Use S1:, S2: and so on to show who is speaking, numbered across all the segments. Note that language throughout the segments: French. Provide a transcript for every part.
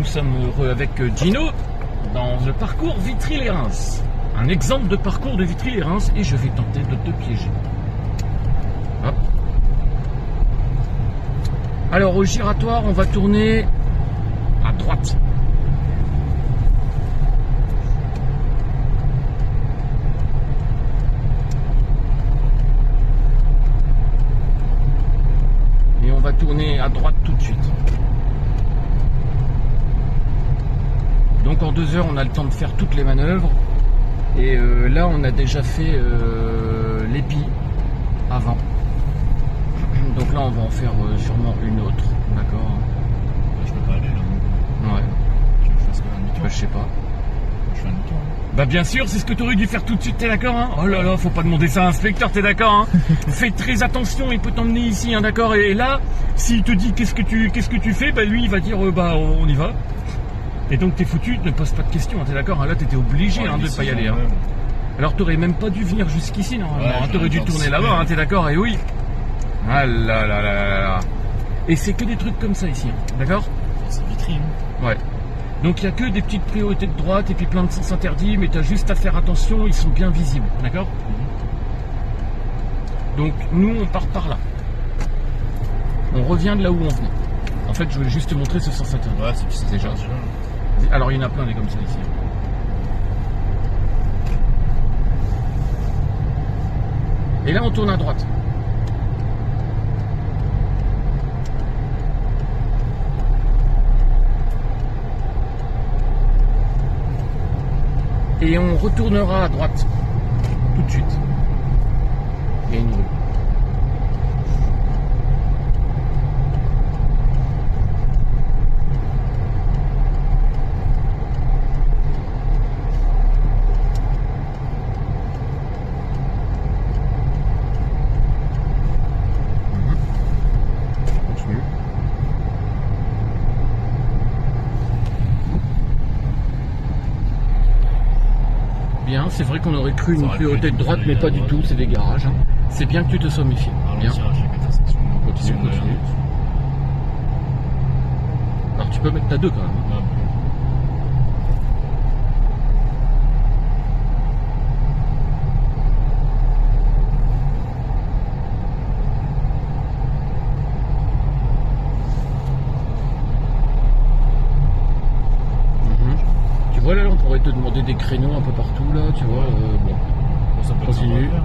S1: sommes heureux avec Gino dans le parcours Vitry-les-Reims. Un exemple de parcours de Vitry-les-Reims et je vais tenter de te piéger. Hop. Alors au giratoire, on va tourner à droite. Et on va tourner à droite tout de suite. Donc en 2 heures, on a le temps de faire toutes les manœuvres. Et là, on a déjà fait l'épi avant. Donc là, on va en faire sûrement une autre. D'accord.
S2: Je peux pas aller là.
S1: Ouais.
S2: Je fasse un demi-tour.
S1: Je sais pas.
S2: Je fais un demi-tour.
S1: Bah bien sûr, c'est ce que tu aurais dû faire tout de suite, t'es d'accord hein? Oh là là, faut pas demander ça à l'inspecteur, t'es d'accord hein? Fais très attention, il peut t'emmener ici, hein, d'accord? Et là, s'il te dit qu'est-ce que tu fais, bah lui il va dire bah on y va. Et donc t'es foutu, ne pose pas de questions, hein, t'es d'accord? Là t'étais obligé hein, de pas y aller. Hein. Alors t'aurais même pas dû venir jusqu'ici normalement,
S2: Ouais,
S1: hein, t'aurais dû tourner là-bas, hein, t'es d'accord? Et oui. Ah là là là là là. Et c'est que des trucs comme ça ici, hein, d'accord?
S2: C'est Vitry. Hein.
S1: Ouais. Donc il n'y a que des petites priorités de droite et puis plein de sens interdits, mais tu as juste à faire attention, ils sont bien visibles, d'accord? Donc nous on part par là. On revient de là où on venait. En fait je voulais juste te montrer ce sens interdit.
S2: Ouais, c'est déjà.
S1: Alors il y en a plein des comme ça ici. Et là on tourne à droite. Et on retournera à droite tout de suite. Il y a une rue. Continue. Bien, c'est vrai qu'on aurait cru une priorité de droite, mais pas du tout, c'est des garages. Hein. C'est bien que tu te sois méfié. Bien. Continue. Alors tu peux mettre ta 2 quand même. Hein. Tu vois là, on pourrait te demander des créneaux un peu partout là, tu vois. Bon,
S2: Ça peut
S1: continue. Ouais.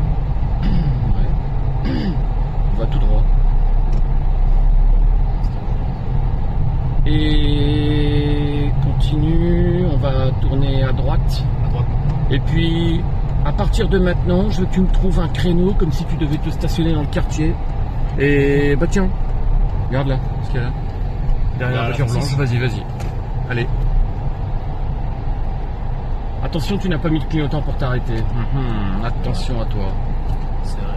S1: On va tout droit. Et continue, on va tourner à droite.
S2: À droite maintenant.
S1: Et puis, à partir de maintenant, je veux que tu me trouves un créneau comme si tu devais te stationner dans le quartier. Et bah tiens, regarde là, ce qu'il y a là. Derrière la voiture blanche, vas-y. Allez. Attention, tu n'as pas mis de clignotant pour t'arrêter. Attention à toi.
S2: C'est vrai.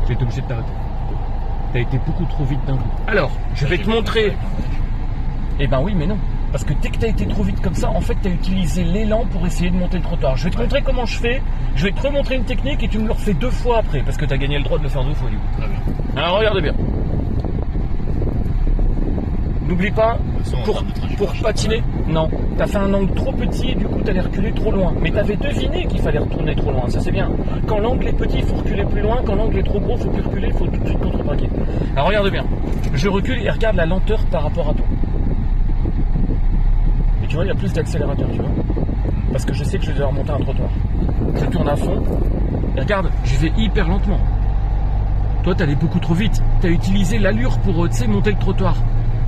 S1: J'ai été obligé de t'arrêter. T'as été beaucoup trop vite d'un coup. Alors, je vais te montrer. Eh ben oui, mais non. Parce que dès que tu as été trop vite comme ça, en fait, tu as utilisé l'élan pour essayer de monter le trottoir. Je vais te montrer comment je fais. Je vais te remontrer une technique et tu me le refais 2 fois après. Parce que tu as gagné le droit de le faire 2 fois du coup.
S2: Très bien.
S1: Alors, regarde bien. N'oublie pas, pour patiner, non. Tu as fait un angle trop petit et du coup, tu allais reculer trop loin. Mais tu avais deviné qu'il fallait retourner trop loin. Ça, c'est bien. Quand l'angle est petit, il faut reculer plus loin. Quand l'angle est trop gros, il faut plus reculer. Il faut tout de suite contrebraquer. Alors, regarde bien. Je recule et regarde la lenteur par rapport à toi. Et tu vois, il y a plus d'accélérateur, tu vois. Parce que je sais que je vais devoir monter un trottoir. Je tourne à fond. Et regarde, je vais hyper lentement. Toi, t'allais beaucoup trop vite. T'as utilisé l'allure pour, tu sais, monter le trottoir.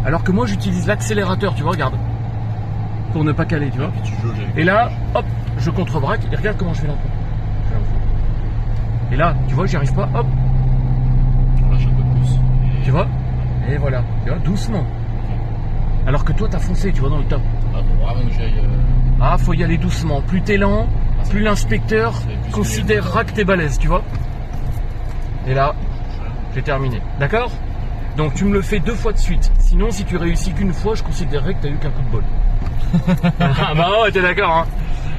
S1: Alors que moi, j'utilise l'accélérateur, tu vois, regarde. Pour ne pas caler, tu vois. Et là, hop, je contrebraque. Et regarde comment je fais lentement. Et là, tu vois, j'y arrive pas, hop.
S2: On lâche un peu plus.
S1: Tu vois. Et voilà, tu vois, doucement. Alors que toi, t'as foncé, tu vois, dans le top.
S2: Ah, bon, vraiment que j'aille.
S1: Ah, faut y aller doucement. Plus t'es lent, plus l'inspecteur considérera que t'es balèze, tu vois. Et là, j'ai terminé. D'accord? Donc tu me le fais 2 fois de suite. Sinon, si tu réussis qu'une fois, je considérerais que tu as eu qu'un coup de bol. Ah bah ouais, t'es d'accord, hein.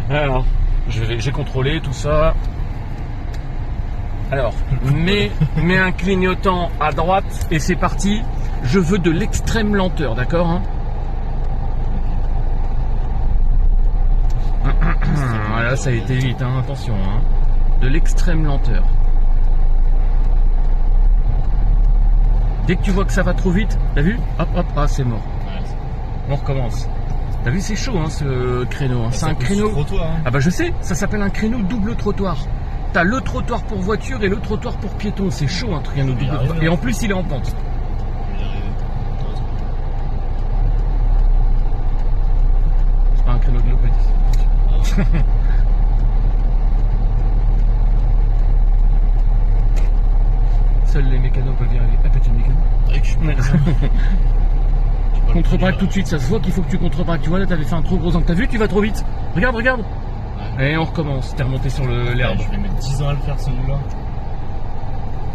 S1: Alors, j'ai contrôlé tout ça. Alors, mets un clignotant à droite et c'est parti. Je veux de l'extrême lenteur, d'accord, hein. Voilà, ça a été vite, hein, attention, hein. De l'extrême lenteur. Dès que tu vois que ça va trop vite, t'as vu? Hop, hop, ah, c'est mort. On recommence. T'as vu, c'est chaud, hein, ce créneau. Hein. C'est un créneau.
S2: Trottoir, hein.
S1: Ah bah je sais, ça s'appelle un créneau double trottoir. T'as le trottoir pour voiture et le trottoir pour piéton. C'est chaud, un créneau double trottoir. Et en plus, il est en pente.
S2: Je vais y arriver.
S1: C'est pas un créneau de lopette.
S2: Ah ouais.
S1: Seuls les mécanos peuvent y arriver. Ah, petit mécano.
S2: Avec, je suis pas
S1: Contre-braque tout de suite, ça se voit qu'il faut que tu contre-braques. Tu vois, là, t'avais fait un trop gros angle. T'as vu, tu vas trop vite. Regarde, regarde.
S2: Ouais.
S1: Et on recommence. T'es remonté sur l'herbe.
S2: Je vais mettre 10 ans à le faire, celui-là.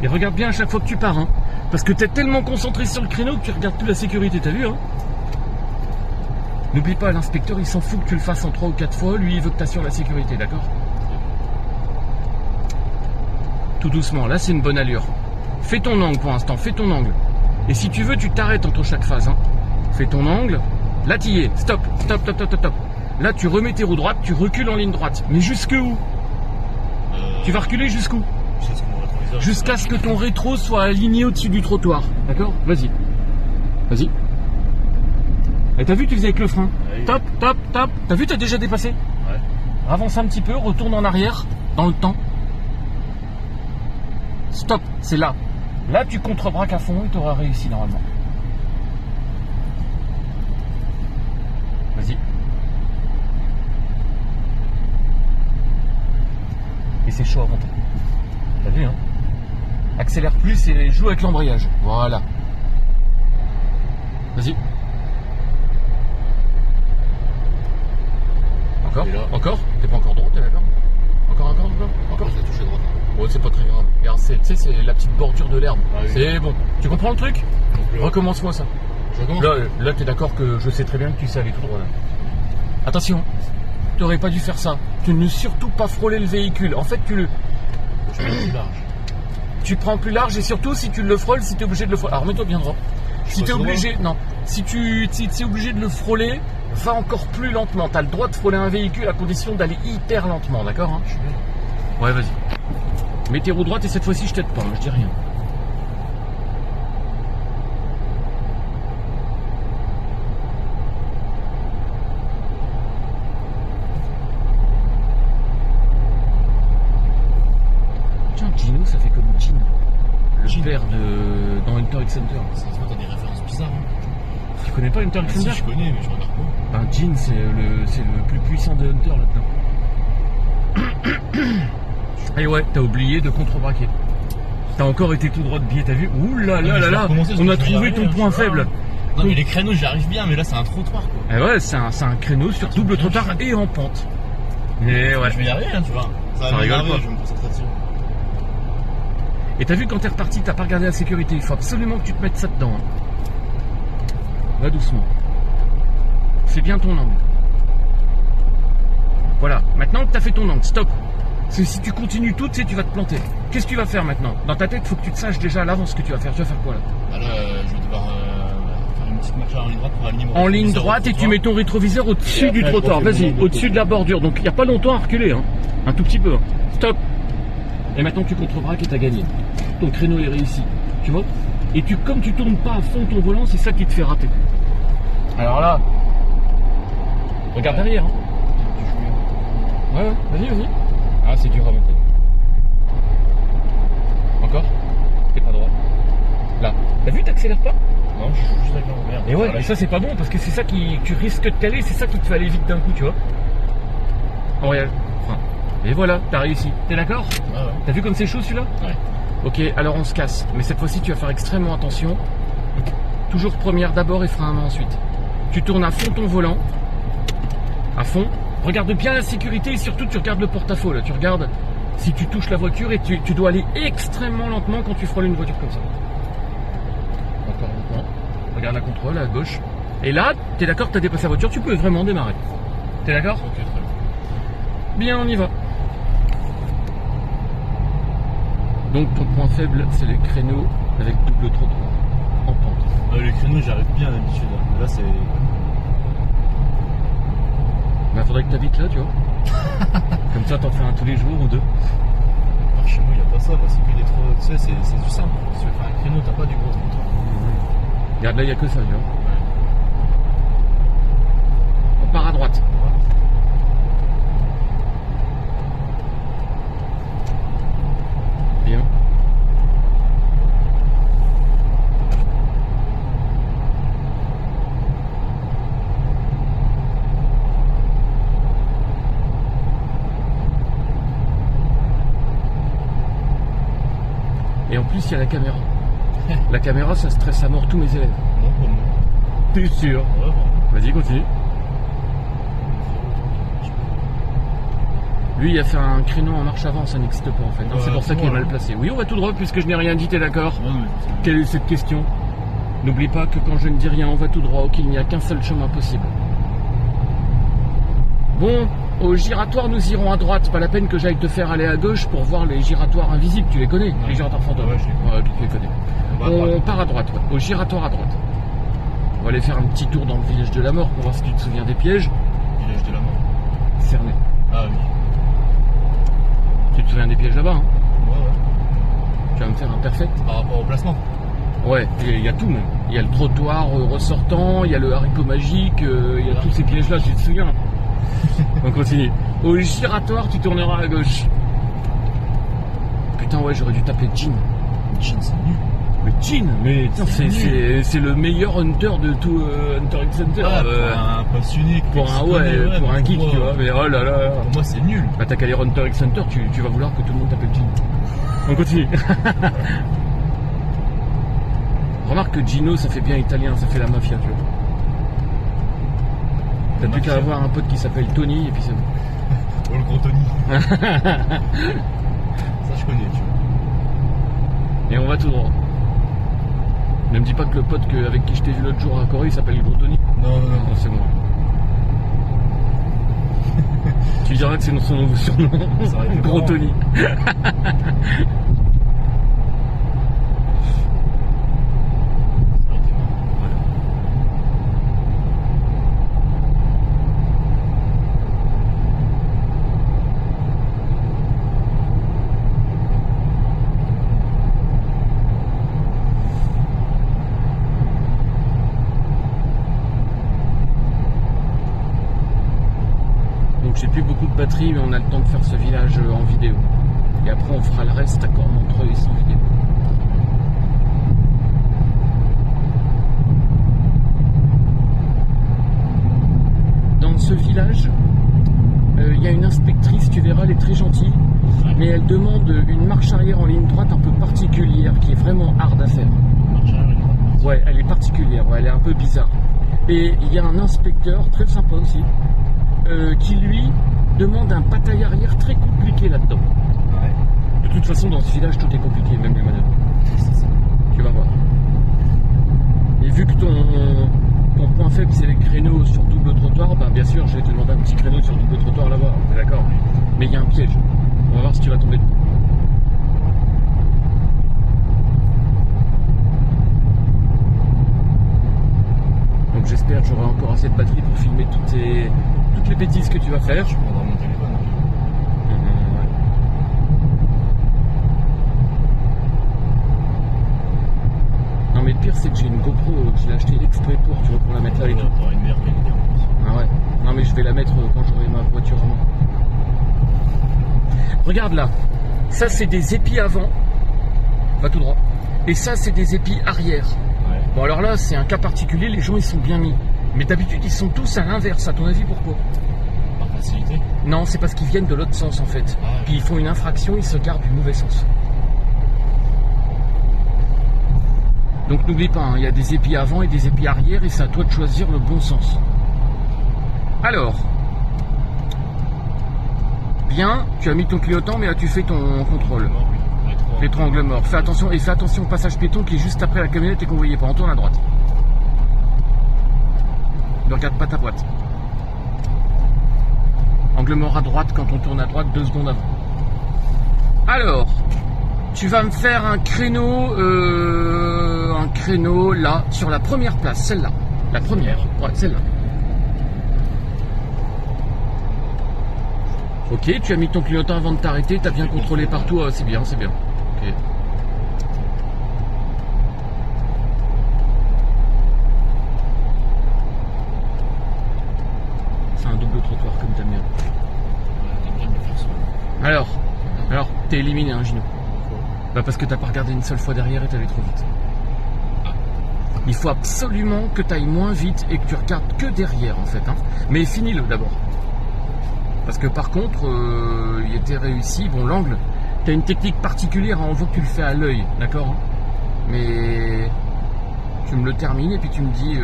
S1: Et regarde bien à chaque fois que tu pars, hein. Parce que t'es tellement concentré sur le créneau que tu regardes plus la sécurité, t'as vu, hein. N'oublie pas, l'inspecteur, il s'en fout que tu le fasses en 3 ou 4 fois. Lui, il veut que t'assures la sécurité, d'accord? Tout doucement, là, c'est une bonne allure. Fais ton angle pour l'instant, fais ton angle. Et si tu veux, tu t'arrêtes entre chaque phase, hein. Fais ton angle. Là, t'y es. Stop, stop, stop, stop, stop. Là, tu remets tes roues droites, tu recules en ligne droite. Mais jusque où? Tu vas reculer jusqu'où? Jusqu'à ce que ton rétro soit aligné au-dessus du trottoir. D'accord? Vas-y. Vas-y. Et t'as vu, tu faisais avec le frein.
S2: Oui.
S1: Top, top, top. T'as vu, t'as déjà dépassé.
S2: Ouais.
S1: Avance un petit peu, retourne en arrière, dans le temps. Stop, c'est là. Là, tu contre-braques à fond et tu auras réussi normalement. Vas-y. Et c'est chaud à monter. T'as vu, hein? Accélère plus et joue avec l'embrayage. Voilà. Vas-y. Encore? Encore? T'es pas encore droit, t'es d'accord? Encore.
S2: Je l'ai touché droite.
S1: Bon, c'est pas très grave. Regarde, tu sais, c'est la petite bordure de l'herbe.
S2: Ah oui.
S1: C'est bon. Tu comprends le truc?
S2: Donc,
S1: Recommence-moi ça.
S2: je recommence.
S1: Là t'es d'accord que je sais très bien que tu sais aller tout droit là. Attention, t'aurais pas dû faire ça. Tu ne surtout pas frôler le véhicule. En fait,
S2: Je vais plus large.
S1: tu prends plus large et surtout si tu le frôles, si t'es obligé de le frôler. Alors remets-toi bien droit. Si t'es obligé, non. Si tu es obligé de le frôler, va encore plus lentement. T'as le droit de frôler un véhicule à condition d'aller hyper lentement, d'accord, hein?
S2: Je suis bien.
S1: Ouais, vas-y. Mets tes roues droites et cette fois-ci, je t'aide pas, je dis rien. Tiens, Gino, ça fait comme Gino. Le
S2: Gino.
S1: père de... dans Hunter x Hunter.
S2: Ça se voit, t'as des références bizarres. Hein.
S1: Tu connais pas Hunter
S2: Ah,
S1: x
S2: si,
S1: Hunter?
S2: je connais, mais je regarde pas.
S1: Ben, Jin, c'est le plus puissant de Hunter là-dedans. Et ouais, t'as oublié de contrebraquer. T'as encore été tout droit de biais, t'as vu? Ouh là là là là, on a trouvé ton point faible.
S2: Non, mais les créneaux, j'y arrive bien, mais là, c'est un trottoir, quoi.
S1: Et ouais, c'est un créneau sur double trottoir et en pente. Et ouais.
S2: Je vais y arriver, hein, tu vois.
S1: Ça
S2: va
S1: rigole
S2: m'énerver,
S1: pas.
S2: je vais me concentrer dessus.
S1: Et t'as vu quand t'es reparti, t'as pas regardé la sécurité. Il faut absolument que tu te mettes ça dedans. Hein. Va doucement. Fais bien ton angle. Voilà. Maintenant que t'as fait ton angle, stop. Parce que si tu continues tout, tu sais, tu vas te planter. Qu'est-ce que tu vas faire maintenant? Dans ta tête, il faut que tu te saches déjà à l'avance ce que tu vas faire. Tu vas faire quoi là?
S2: Ah, là, je vais devoir faire une petite marche en ligne droite pour aligner mon
S1: En ligne
S2: rétroviseur au
S1: droite et tu
S2: trottoir.
S1: mets ton rétroviseur au-dessus
S2: Et
S1: du
S2: après,
S1: trottoir.
S2: je refais
S1: Vas-y,
S2: mon
S1: au-dessus de la bordure. Donc il n'y a pas longtemps à reculer. Hein. Un tout petit peu. Hein. Stop. Et maintenant tu contrebraques et t'as gagné. Ton créneau est réussi. Tu vois? Et comme tu tournes pas à fond ton volant, c'est ça qui te fait rater. Alors là, regarde derrière. Hein. Ouais, vas-y, vas-y. Ah, c'est dur à monter. Encore? T'es pas droit. Là. T'as vu, t'accélères pas?
S2: Non, je suis juste avec l'envers.
S1: Et ouais, et ça c'est pas bon parce que c'est ça qui. Tu risques de caler, c'est ça qui te fait aller vite d'un coup, tu vois. En réel. Enfin. Et voilà, t'as réussi. T'es d'accord?
S2: Ouais, ouais.
S1: T'as vu comme c'est chaud celui-là?
S2: Ouais.
S1: Ok, alors on se casse. Mais cette fois-ci, tu vas faire extrêmement attention. Toujours première d'abord et frein à main ensuite. Tu tournes à fond ton volant. À fond. Regarde bien la sécurité et surtout tu regardes le porte-à-faux là. Tu regardes si tu touches la voiture et tu dois aller extrêmement lentement quand tu frôles une voiture comme ça. regardes la contrôle à gauche. Et là, t'es d'accord que t'as dépassé la voiture, tu peux vraiment démarrer. T'es d'accord?
S2: Ok, très bien.
S1: Bien, on y va. Donc ton point faible, c'est les créneaux avec double trottoir en pente.
S2: Les créneaux, j'arrive bien d'habitude. Là, c'est.
S1: Bah faudrait que t'habites là, tu vois. Comme ça, t'en fais un tous les jours ou deux.
S2: Par chez moi, il n'y a pas ça. Bah, c'est que des trop. Tu sais, c'est du simple. Si tu veux faire un créneau, t'as pas du gros trottoir.
S1: Regarde, là, il n'y a que ça, tu vois. On part à droite. Bien. Et en plus, il y a la caméra. La caméra, ça stresse à mort tous mes élèves.
S2: Non, pas moi.
S1: T'es sûr?
S2: Ouais, bon.
S1: Vas-y, continue. Lui, il a fait un créneau en marche avant, ça n'existe pas en fait. C'est pour ça qu'il est mal placé. Oui, on va tout droit puisque je n'ai rien dit, t'es d'accord?
S2: Ouais, mais
S1: Quelle est cette question? N'oublie pas que quand je ne dis rien, on va tout droit, qu'il n'y a qu'un seul chemin possible. Bon, au giratoire, nous irons à droite. Pas la peine que j'aille te faire aller à gauche pour voir les giratoires invisibles. Tu les connais?
S2: Ouais.
S1: Les giratoires fantômes.
S2: Ouais, je les connais.
S1: Ouais, tu les connais. On part à droite, ouais. Au giratoire à droite. On va aller faire un petit tour dans le village de la mort pour voir si tu te souviens des pièges.
S2: Village de la mort.
S1: Cerné.
S2: Ah oui.
S1: Tu te souviens des pièges là-bas, hein?
S2: Ouais.
S1: Tu vas me faire un perfect?
S2: Par rapport au placement.
S1: Ouais, il y a tout même. Il y a le trottoir ressortant, il y a le haricot magique, il y a tous ces pièges-là, tu te souviens? On continue. Au giratoire, tu tourneras à gauche. Putain, ouais, j'aurais dû taper Jean.
S2: Jean, c'est nul.
S1: Mais Jean, mais putain, c'est le meilleur hunter de tout Hunter x Hunter.
S2: Pour un passionné.
S1: Pour un geek, tu vois. Mais oh là là.
S2: Pour moi, c'est nul.
S1: Bah, t'as qu'à lire Hunter x Hunter, tu vas vouloir que tout le monde t'appelle Jean. On continue. Remarque que Gino, ça fait bien italien, ça fait la mafia, tu vois. T'as plus qu'à avoir un pote qui s'appelle Tony et puis c'est bon.
S2: Oh, le gros Tony. Ça, je connais, tu vois.
S1: Et on va tout droit. Ne me dis pas que le pote avec qui je t'ai vu l'autre jour à Corée, il s'appelle le gros Tony.
S2: Non,
S1: c'est moi. Tu diras que c'est son nouveau surnom. Gros Tony. J'ai plus beaucoup de batterie, mais on a le temps de faire ce village en vidéo. Et après, on fera le reste à Cormontreuil sans vidéo. Dans ce village, il y a une inspectrice, tu verras, elle est très gentille, mais elle demande une marche arrière en ligne droite un peu particulière, qui est vraiment hard à faire.
S2: Marche arrière, une droite.
S1: Ouais, elle est particulière, ouais, elle est un peu bizarre. Et il y a un inspecteur, très sympa aussi, qui lui demande un bataille arrière très compliqué là-dedans.
S2: Ouais.
S1: De toute façon, dans ce village, tout est compliqué, même les manœuvres. Tu vas voir. Et vu que ton point faible, c'est les créneaux sur double trottoir, bah, bien sûr, je vais te demander un petit créneau sur double trottoir là-bas, t'es d'accord? Mais il y a un piège. On va voir si tu vas tomber dedans. Donc j'espère que j'aurai encore assez de batterie pour filmer toutes les bêtises que tu vas faire.
S2: Je prendrai mon téléphone.
S1: Ouais. Non mais le pire c'est que j'ai une GoPro que je l'ai achetée exprès pour la mettre là et tout.
S2: T'auras une meilleure qualité en plus.
S1: Ah ouais. Non mais je vais la mettre quand j'aurai ma voiture à moi. Regarde là. Ça c'est des épis avant. Va tout droit. Et ça c'est des épis arrière.
S2: Ouais.
S1: Bon alors là c'est un cas particulier, les gens ils sont bien mis. Mais d'habitude ils sont tous à l'inverse, à ton avis pourquoi?
S2: Par facilité.
S1: Non, c'est parce qu'ils viennent de l'autre sens en fait.
S2: Ah ouais.
S1: Puis ils font une infraction, ils se gardent du mauvais sens. Donc n'oublie pas, hein, il y a des épis avant et des épis arrière et c'est à toi de choisir le bon sens. Alors, bien, tu as mis ton clignotant mais là tu fais ton contrôle. Les triangles morts. Fais attention et fais attention au passage piéton qui est juste après la camionnette et qu'on ne voyait pas. On tourne à droite. Ne regarde pas ta boîte. Angle mort à droite quand on tourne à droite, 2 secondes avant. Alors, tu vas me faire un créneau là, sur la première place, celle-là. La première, ouais, celle-là. Ok, tu as mis ton clignotant avant de t'arrêter, tu as bien contrôlé partout, oh, c'est bien, c'est bien. Ok. C'est un double trottoir comme t'aimes bien. Alors, t'es éliminé, hein, Gino. Bah parce que t'as pas regardé une seule fois derrière et t'allais trop vite. Il faut absolument que t'ailles moins vite et que tu regardes que derrière en fait. Hein. Mais finis-le d'abord. Parce que par contre, il était réussi. Bon, l'angle, t'as une technique particulière, hein, on voit que tu le fais à l'œil, d'accord hein. Mais tu me le termines et puis tu me dis...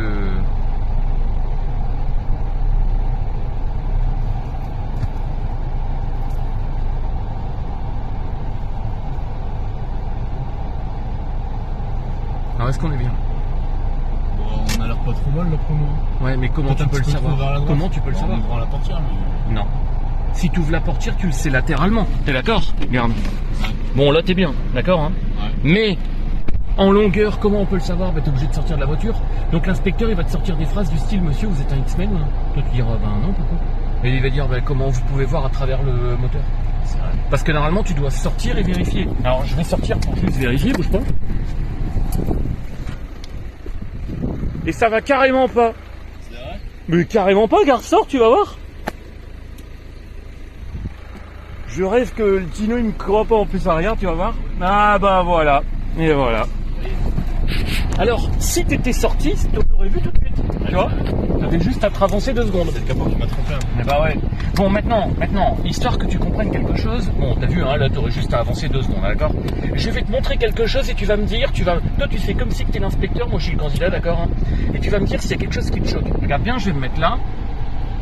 S1: Alors est-ce qu'on est bien?
S2: Bon, on a l'air pas trop mal là pour nous.
S1: Ouais, mais comment tu peux le savoir? Comment tu peux le savoir?
S2: En ouvrant la portière, mais...
S1: Non. Si tu ouvres la portière, tu le sais latéralement. T'es d'accord? Regarde.
S2: Ouais.
S1: Bon, là t'es bien, d'accord hein.
S2: Ouais.
S1: Mais en longueur, comment on peut le savoir? Bah, t'es obligé de sortir de la voiture. Donc l'inspecteur, il va te sortir des phrases du style: monsieur, vous êtes un X-Men ou non? Toi, tu diras: ben non, pourquoi? Et il va dire: ben, comment vous pouvez voir à travers le moteur?
S2: C'est vrai.
S1: Parce que normalement, tu dois sortir et vérifier. Alors, je vais sortir pour juste vérifier, bouge pas. Et ça va carrément pas.
S2: C'est vrai?
S1: Mais carrément pas, garde, sort, tu vas voir. Je rêve que le Tino il me croit pas en plus à regarde, tu vas voir. Ah bah voilà. Et voilà. Alors, si t'étais sorti, tu l'aurais vu tout de suite. Tu vois? T'avais juste à te avancer 2 secondes.
S2: C'est le capot qui m'a trompé.
S1: Eh bah ouais. Bon, maintenant, histoire que tu comprennes quelque chose. Bon, t'as vu, hein, là, t'aurais juste à avancer 2 secondes, d'accord? Je vais te montrer quelque chose et tu vas me dire, toi, tu fais comme si t'es l'inspecteur, moi, je suis le candidat, d'accord hein. Et tu vas me dire s'il y a quelque chose qui te choque. Regarde bien, je vais me mettre là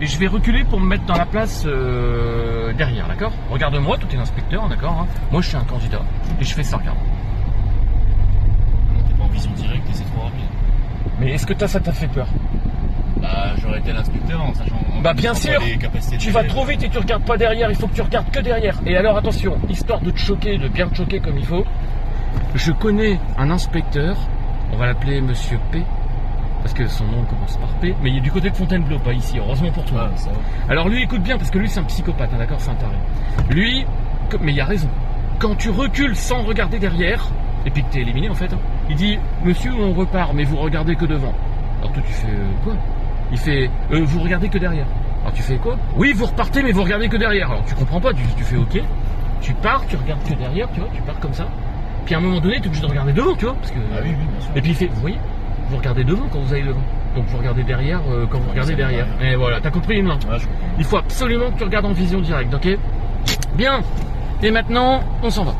S1: et je vais reculer pour me mettre dans la place derrière, d'accord? Regarde-moi, toi, t'es l'inspecteur, d'accord hein. Moi, je suis un candidat et je fais ça, regarde.
S2: Non, t'es pas en vision directe et c'est trop rapide.
S1: Mais est-ce que ça t'a fait peur?
S2: Bah, j'aurais été l'inspecteur en sachant.
S1: Bah bien sûr, tu vas trop vite et tu regardes pas derrière, il faut que tu regardes que derrière. Et alors attention, histoire de te choquer, de bien te choquer comme il faut, je connais un inspecteur, on va l'appeler Monsieur P, parce que son nom commence par P, mais il est du côté de Fontainebleau, pas ici, heureusement pour toi.
S2: Ah, ça va.
S1: Alors lui écoute bien, parce que lui c'est un psychopathe, hein, d'accord, c'est un taré. Lui, mais il a raison, quand tu recules sans regarder derrière, et puis que t'es éliminé en fait, hein, il dit: monsieur, on repart, mais vous regardez que devant. Alors toi tu fais quoi? Il fait: vous regardez que derrière. Alors tu fais quoi? Oui, vous repartez, mais vous regardez que derrière. Alors tu comprends pas, tu fais OK. Tu pars, tu regardes que derrière, tu vois, tu pars comme ça. Puis à un moment donné, tu es obligé de regarder devant, tu vois. Parce que...
S2: Ah oui, bien sûr.
S1: Et puis il fait: vous voyez, vous regardez devant quand vous allez devant. Donc vous regardez derrière quand vous regardez derrière. Et voilà, t'as compris, non?
S2: Ouais, je comprends.
S1: Il faut absolument que tu regardes en vision directe, ok? Bien. Et maintenant, on s'en va.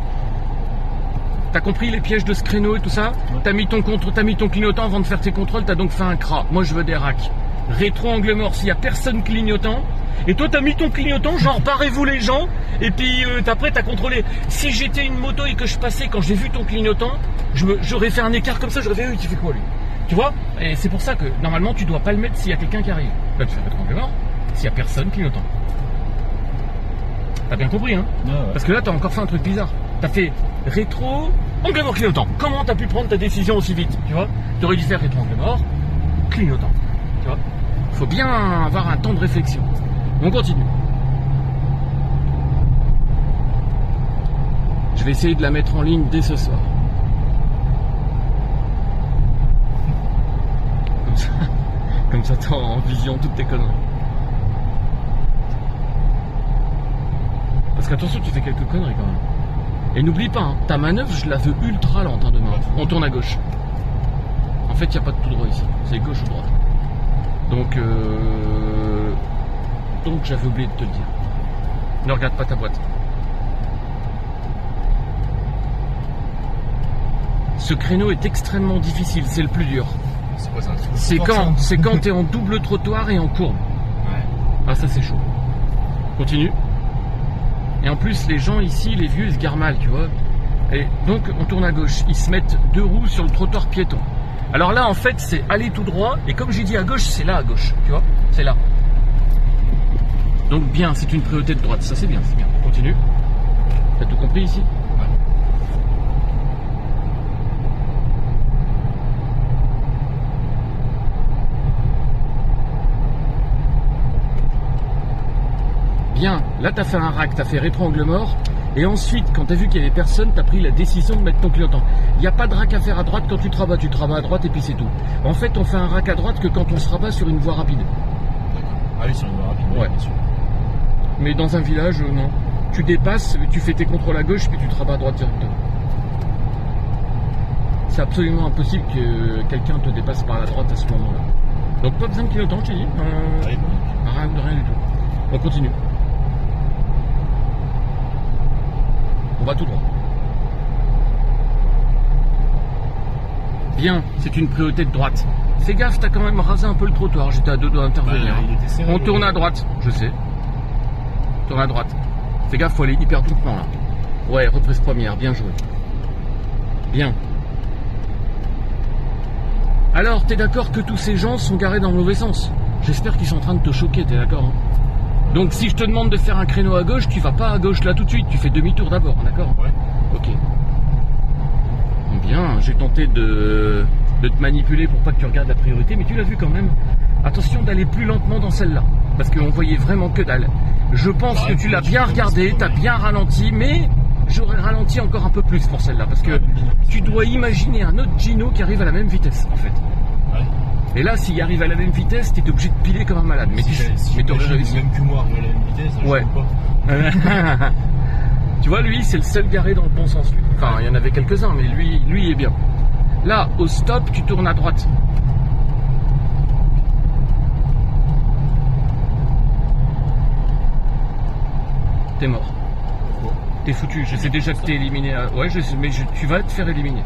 S1: T'as compris les pièges de ce créneau et tout ça?
S2: Ouais.
S1: T'as mis ton clignotant avant de faire tes contrôles, t'as donc fait un CRA. Moi je veux des racks. Rétro angle mort, s'il y a personne clignotant. Et toi t'as mis ton clignotant, genre barrez-vous les gens. Et puis après t'as contrôlé. Si j'étais une moto et que je passais quand j'ai vu ton clignotant, j'aurais fait un écart comme ça, j'aurais fait: tu fais quoi lui? Tu vois? Et c'est pour ça que normalement tu dois pas le mettre s'il y a quelqu'un qui arrive. Là tu fais rétro angle mort, s'il y a personne clignotant. T'as bien compris, hein?
S2: Ouais, ouais.
S1: Parce que là, t'as encore fait un truc bizarre. T'as fait rétro, angle mort, clignotant. Comment t'as pu prendre ta décision aussi vite? Tu vois? T'aurais dû faire rétro, angle mort, clignotant. Tu vois? Faut bien avoir un temps de réflexion. On continue. Je vais essayer de la mettre en ligne dès ce soir. Comme ça, t'as en vision toutes tes conneries. Parce qu'attention, tu fais quelques conneries quand même. Et n'oublie pas, hein, ta manœuvre, je la veux ultra lente hein, demain. On tourne à gauche. En fait, il n'y a pas de tout droit ici. C'est gauche ou droite. Donc j'avais oublié de te le dire. Ne regarde pas ta boîte. Ce créneau est extrêmement difficile, c'est le plus dur.
S2: C'est quoi ça?
S1: C'est quand t'es en double trottoir et en courbe.
S2: Ouais.
S1: Ah ça c'est chaud. Continue. Et en plus les gens ici, les vieux, ils se garent mal, tu vois. Et donc on tourne à gauche. Ils se mettent 2 roues sur le trottoir piéton. Alors là, en fait, c'est aller tout droit. Et comme j'ai dit à gauche, c'est là à gauche. Tu vois? C'est là. Donc bien, c'est une priorité de droite. Ça, c'est bien, c'est bien. Continue. T'as tout compris ici?
S2: Ouais.
S1: Bien. Là, t'as fait un rack, t'as fait rétro-angle mort. Et ensuite, quand t'as vu qu'il y avait personne, t'as pris la décision de mettre ton clignotant. Il n'y a pas de rack à faire à droite quand tu te rabats à droite et puis c'est tout. En fait, on fait un rack à droite que quand on se rabat sur une voie rapide.
S2: D'accord. Ah oui, sur une voie rapide.
S1: Ouais.
S2: Bien sûr.
S1: Mais dans un village, non. Tu dépasses, tu fais tes contrôles à gauche, puis tu te rabats à droite directement. C'est absolument impossible que quelqu'un te dépasse par la droite à ce moment-là. Donc pas besoin de clignotant, je t'ai dit.
S2: Allez,
S1: Rien du tout. On continue. On va tout droit. Bien, c'est une priorité de droite. Fais gaffe, t'as quand même rasé un peu le trottoir. J'étais à deux doigts d'intervenir.
S2: il était serré,
S1: On tourne à droite, je sais. Tourne à droite. Fais gaffe, faut aller hyper doucement là. Ouais, reprise première, bien joué. Bien. Alors, t'es d'accord que tous ces gens sont garés dans le mauvais sens? J'espère qu'ils sont en train de te choquer, t'es d'accord hein? Donc si je te demande de faire un créneau à gauche, tu vas pas à gauche là tout de suite, tu fais demi-tour d'abord, d'accord?
S2: Ouais.
S1: Ok. Bien, j'ai tenté de te manipuler pour pas que tu regardes la priorité, mais tu l'as vu quand même. Attention d'aller plus lentement dans celle-là, parce qu'on voyait vraiment que dalle. Je pense que tu l'as bien regardé, t'as bien ralenti, mais j'aurais ralenti encore un peu plus pour celle-là, parce que tu dois imaginer un autre Gino qui arrive à la même vitesse, en fait.
S2: Ouais.
S1: Et là, s'il arrive à la même vitesse, t'es obligé de piler comme un malade. Mais
S2: si
S1: t'aurais réussi.
S2: Même que moi, arrive à la même vitesse,
S1: Ouais.
S2: Je peux pas.
S1: Tu vois, lui, c'est le seul garé dans le bon sens, lui. Enfin, il y en avait quelques-uns, mais lui est bien. Là, au stop, tu tournes à droite. T'es mort.
S2: Pourquoi?
S1: T'es foutu. Je sais déjà que t'es éliminé. Ouais, je sais, mais tu vas te faire éliminer.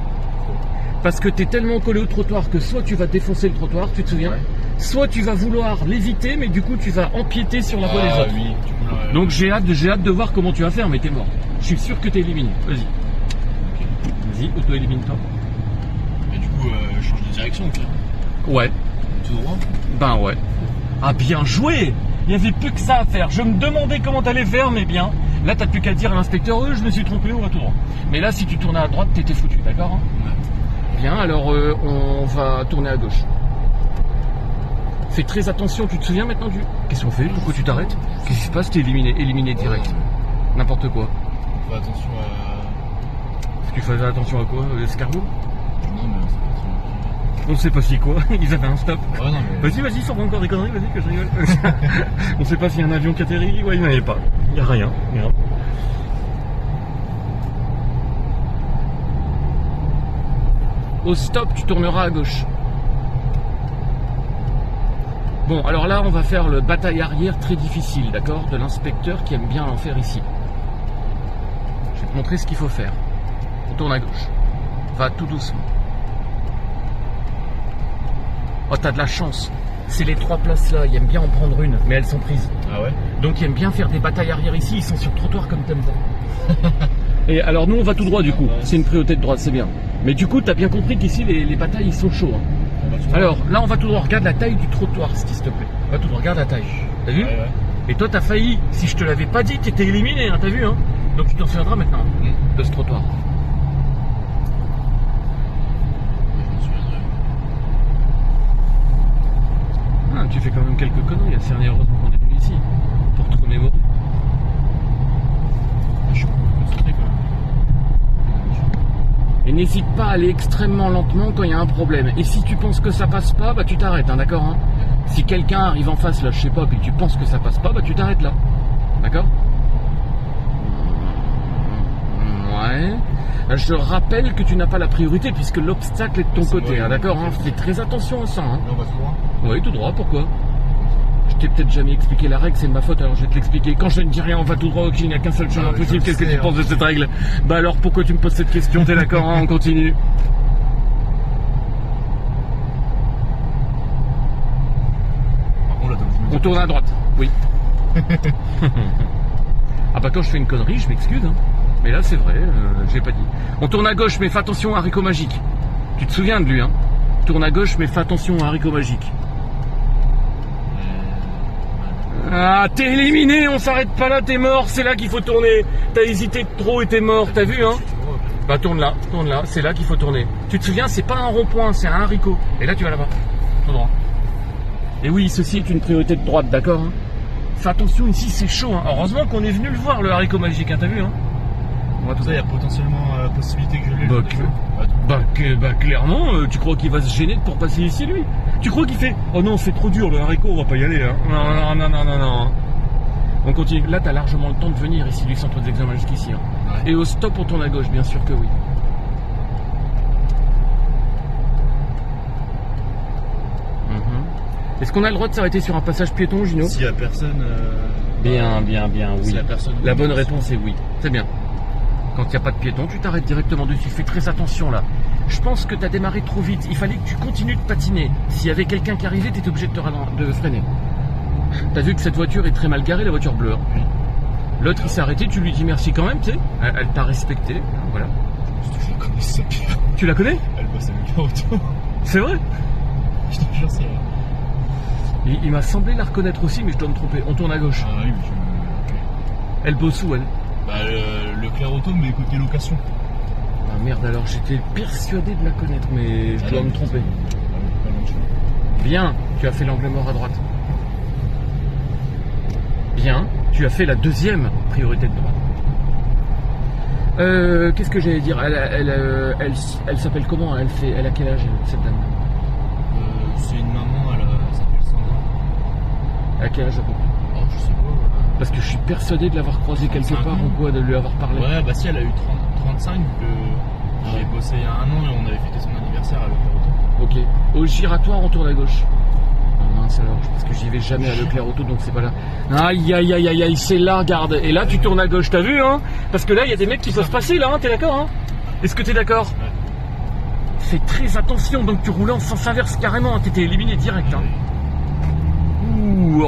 S1: Parce que t'es tellement collé au trottoir que soit tu vas défoncer le trottoir, tu te souviens,
S2: Ouais.
S1: soit tu vas vouloir l'éviter, mais du coup tu vas empiéter sur la voie des autres.
S2: Oui, du coup, là,
S1: Donc j'ai hâte de voir comment tu vas faire, mais t'es mort. Je suis sûr que t'es éliminé. Vas-y.
S2: ok.
S1: Vas-y, auto-élimine-toi.
S2: Mais du coup, je change de direction, ok.
S1: Ouais.
S2: Tout droit.
S1: Ben ouais. Ah bien joué. Il y avait plus que ça à faire. Je me demandais comment t'allais faire, mais bien. Là t'as plus qu'à dire à l'inspecteur, je me suis trompé, on va tout droit. Mais là si tu tournais à droite, t'étais foutu, d'accord hein?
S2: Ouais.
S1: Bien, alors on va tourner à gauche. Fais très attention, tu te souviens maintenant du... Qu'est-ce qu'on fait? Pourquoi tu t'arrêtes? Qu'est-ce qui se passe? T'es éliminé direct. N'importe quoi.
S2: Fais attention à.
S1: Tu faisais attention à quoi? L'escargot?
S2: Non, mais c'est pas
S1: On sait pas si quoi, ils avaient un stop.
S2: Ouais, non, mais.
S1: Vas-y, sors encore des conneries, vas-y que je rigole. On sait pas s'il y a un avion qui atterrit, ouais, il n'y en avait pas. Il n'y a rien, merde. Au stop, tu tourneras à gauche. Bon, alors là, on va faire le bataille arrière très difficile, d'accord? De l'inspecteur qui aime bien en faire ici. Je vais te montrer ce qu'il faut faire. On tourne à gauche. Va tout doucement. Oh, t'as de la chance. C'est les trois places là, il aime bien en prendre une, mais elles sont prises.
S2: Ah ouais?
S1: Donc il aime bien faire des batailles arrière ici, ils sont sur trottoir comme t'aimes pas. Et alors nous on va tout droit du coup, c'est une priorité de droite, c'est bien. Mais du coup t'as bien compris qu'ici les batailles ils sont chauds. Hein.
S2: On va tout droit.
S1: Alors là on va tout droit, regarde la taille du trottoir s'il te plaît. Va tout droit, regarde la taille. T'as vu?
S2: Ouais.
S1: Et toi t'as failli, si je te l'avais pas dit, t'étais éliminé, hein, t'as vu hein? Donc tu t'en souviendras maintenant de ce trottoir.
S2: Je m'en souviendrai.
S1: Ah, tu fais quand même quelques conneries, c'est heureusement qu'on est venu ici, pour te remémorer.
S2: Je suis concentré quand même.
S1: Et n'hésite pas à aller extrêmement lentement quand il y a un problème. Et si tu penses que ça passe pas, bah tu t'arrêtes, hein, d'accord hein? Si quelqu'un arrive en face là, je sais pas, puis tu penses que ça passe pas, bah tu t'arrêtes là. D'accord? Ouais. Je rappelle que tu n'as pas la priorité puisque l'obstacle est de ton côté, hein, d'accord hein? Fais très attention à ça. Hein.
S2: Là, on va tout droit.
S1: Oui, tout droit, pourquoi? Je t'ai peut-être jamais expliqué la règle, c'est de ma faute, alors je vais te l'expliquer. Quand je ne dis rien, on va tout droit, ok, il n'y a qu'un seul chemin possible, qu'est-ce que tu penses de cette règle? Bah alors pourquoi tu me poses cette question? T'es d'accord, hein? On continue.
S2: Par contre, là,
S1: On tourne à droite, oui. Ah bah quand je fais une connerie, je m'excuse, hein. Mais là c'est vrai, je l'ai pas dit. On tourne à gauche, mais fais attention à Rico Magique. Tu te souviens de lui, hein? Tourne à gauche, mais fais attention à haricot magique. Ah, t'es éliminé, on s'arrête pas là, t'es mort, c'est là qu'il faut tourner. T'as hésité trop et t'es mort, t'as vu, hein? Bah tourne là, c'est là qu'il faut tourner. Tu te souviens, c'est pas un rond-point, c'est un haricot. Et là tu vas là-bas, tout droit. Et oui, ceci est une priorité de droite, d'accord, hein? Fais attention, ici c'est chaud, hein. Heureusement qu'on est venu le voir, le haricot magique, hein, t'as vu, hein?
S2: Moi, tout ça, il y a potentiellement la possibilité que je l'ai.
S1: Clairement, tu crois qu'il va se gêner pour passer ici, lui? Tu crois qu'il fait oh non, c'est trop dur, le haricot, on va pas y aller, hein? Non. On continue. Là, t'as largement le temps de venir ici du centre d'examen jusqu'ici, hein.
S2: Ouais.
S1: Et au stop, on tourne à gauche, bien sûr que oui. Est-ce qu'on a le droit de s'arrêter sur un passage piéton, Gino?
S2: S'il y a personne.
S1: Bien, oui.
S2: S'il y a personne.
S1: La bonne réponse est oui. C'est bien. Quand il n'y a pas de piéton, tu t'arrêtes directement dessus. Fais très attention là. Je pense que tu as démarré trop vite. Il fallait que tu continues de patiner. S'il y avait quelqu'un qui arrivait, tu étais obligé de freiner. Tu as vu que cette voiture est très mal garée, la voiture bleue.
S2: Oui.
S1: L'autre, il s'est arrêté, tu lui dis merci quand même, tu sais. Elle t'a respecté. Voilà.
S2: Je la connais, ça.
S1: Tu la connais?
S2: Elle bosse à Lucas Auto.
S1: C'est vrai?
S2: Je te jure, c'est vrai.
S1: Il m'a semblé la reconnaître aussi, mais je dois me tromper. On tourne à gauche.
S2: Ah oui, mais je.
S1: Elle bosse où, elle?
S2: Bah, le Clair Auto, mais côté location.
S1: Ah merde, alors j'étais persuadé de la connaître, mais je dois me tromper. Bien, tu as fait l'angle mort à droite. Bien, tu as fait la deuxième priorité de droite. Qu'est-ce que j'allais dire? Elle s'appelle comment? Elle a quel âge, cette dame?
S2: C'est une maman, elle s'appelle Sandra.
S1: À quel âge à peu près?
S2: Oh, je sais pas.
S1: Parce que je suis persuadé de l'avoir croisée quelque
S2: 35
S1: part
S2: ans.
S1: ou quoi, de lui avoir parlé.
S2: Ouais, bah si, elle a eu 35, j'ai bossé il y a un an et on avait fêté son anniversaire à Leclerc Auto.
S1: Ok. Au giratoire, on tourne à gauche. Ah mince alors, parce que j'y vais jamais à Leclerc Auto, donc c'est pas là. Aïe, c'est là, regarde. Et là, tu tournes à gauche, t'as vu, hein? Parce que là, il y a des mecs qui peuvent passer, là, hein, t'es d'accord, hein? Est-ce que t'es d'accord?
S2: Ouais.
S1: Fais très attention, donc tu roulais en sens inverse carrément, hein, t'étais éliminé direct, hein. Ouh.